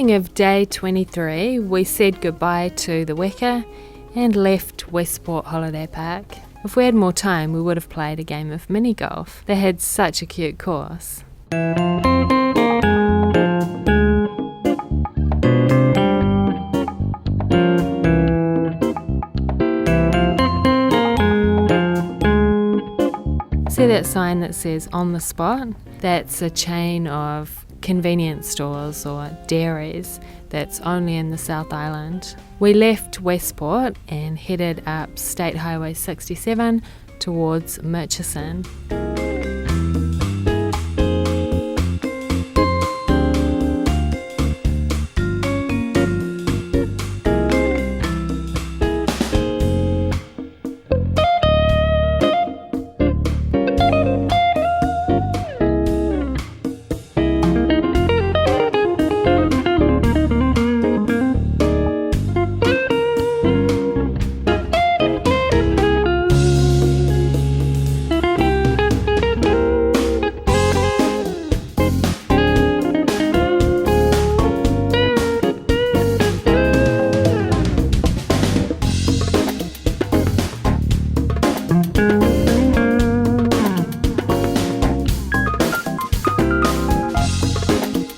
morning of day 23, we said goodbye to the weka and left Westport Holiday Park. If we had more time, we would have played a game of mini golf. They had such a cute course. See that sign that says "On the Spot"? That's a chain of convenience stores or dairies that's only in the South Island. We left Westport and headed up State Highway 67 towards Murchison.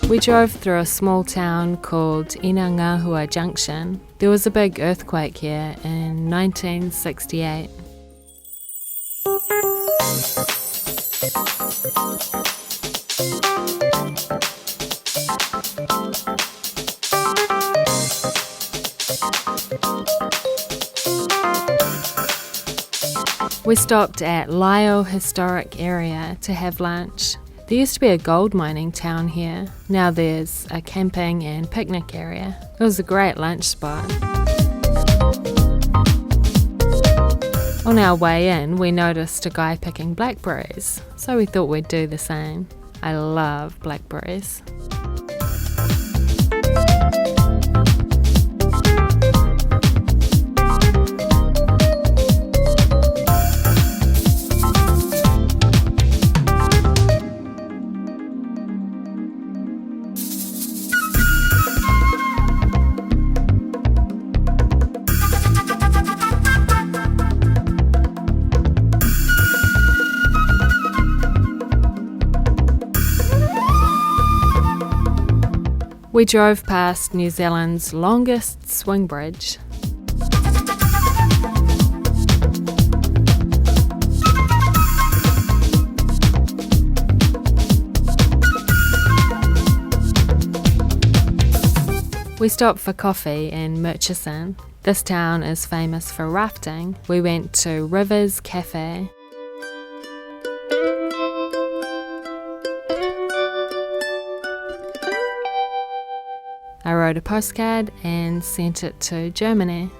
We drove through a small town called Inangahua Junction. There was a big earthquake here in 1968. We stopped at Lyle Historic Area to have lunch. There used to be a gold mining town here. Now there's a camping and picnic area. It was a great lunch spot. On our way in, we noticed a guy picking blackberries, so we thought we'd do the same. I love blackberries. We drove past New Zealand's longest swing bridge. We stopped for coffee in Murchison. This town is famous for rafting. We went to Rivers Cafe. I wrote a postcard and sent it to Germany.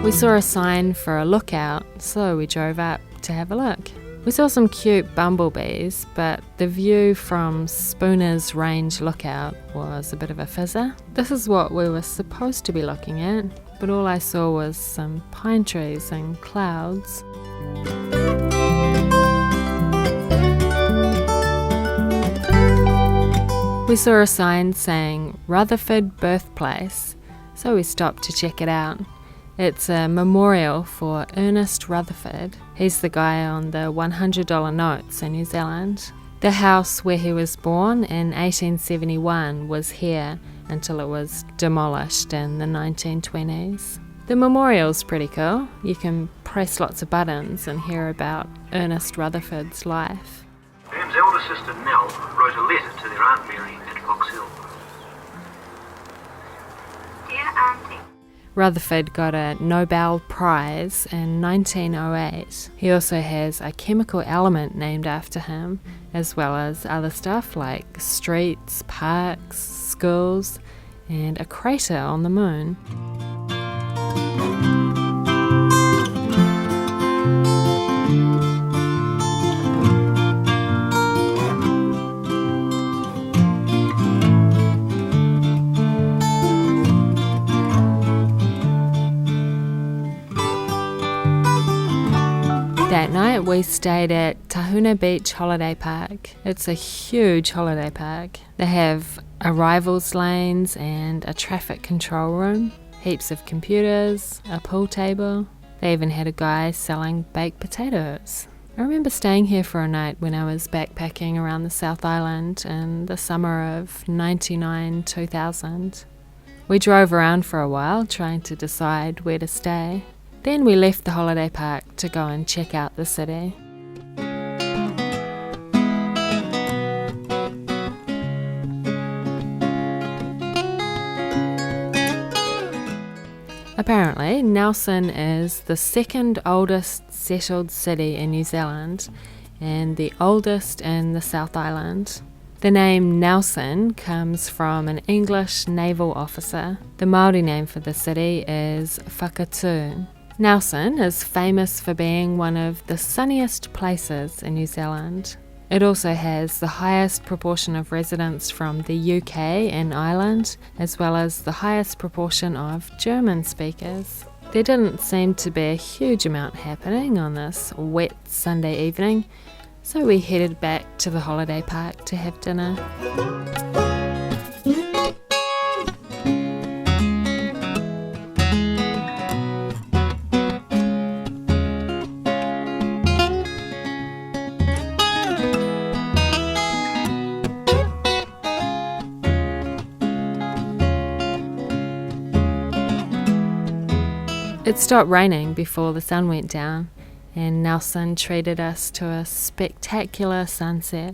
We saw a sign for a lookout, so we drove up to have a look. We saw some cute bumblebees, but the view from Spooner's Range Lookout was a bit of a fizzer. This is what we were supposed to be looking at, but all I saw was some pine trees and clouds. We saw a sign saying Rutherford Birthplace, so we stopped to check it out. It's a memorial for Ernest Rutherford. He's the guy on the $100 notes in New Zealand. The house where he was born in 1871 was here until it was demolished in the 1920s. The memorial's pretty cool. You can press lots of buttons and hear about Ernest Rutherford's life. Graham's elder sister Nell wrote a letter to their Aunt Mary at Fox Hill. Dear Auntie, Rutherford got a Nobel Prize in 1908. He also has a chemical element named after him, as well as other stuff like streets, parks, schools, and a crater on the moon. night we stayed at Tahuna Beach Holiday Park. It's a huge holiday park. They have arrivals lanes and a traffic control room, heaps of computers, a pool table. They even had a guy selling baked potatoes. I remember staying here for a night when I was backpacking around the South Island in the summer of 99-2000. We drove around for a while trying to decide where to stay. Then we left the holiday park to go and check out the city. Apparently, Nelson is the second oldest settled city in New Zealand and the oldest in the South Island. The name Nelson comes from an English naval officer. The Māori name for the city is Whakatū. Nelson is famous for being one of the sunniest places in New Zealand. It also has the highest proportion of residents from the UK and Ireland, as well as the highest proportion of German speakers. There didn't seem to be a huge amount happening on this wet Sunday evening, so we headed back to the holiday park to have dinner. It stopped raining before the sun went down, and Nelson treated us to a spectacular sunset.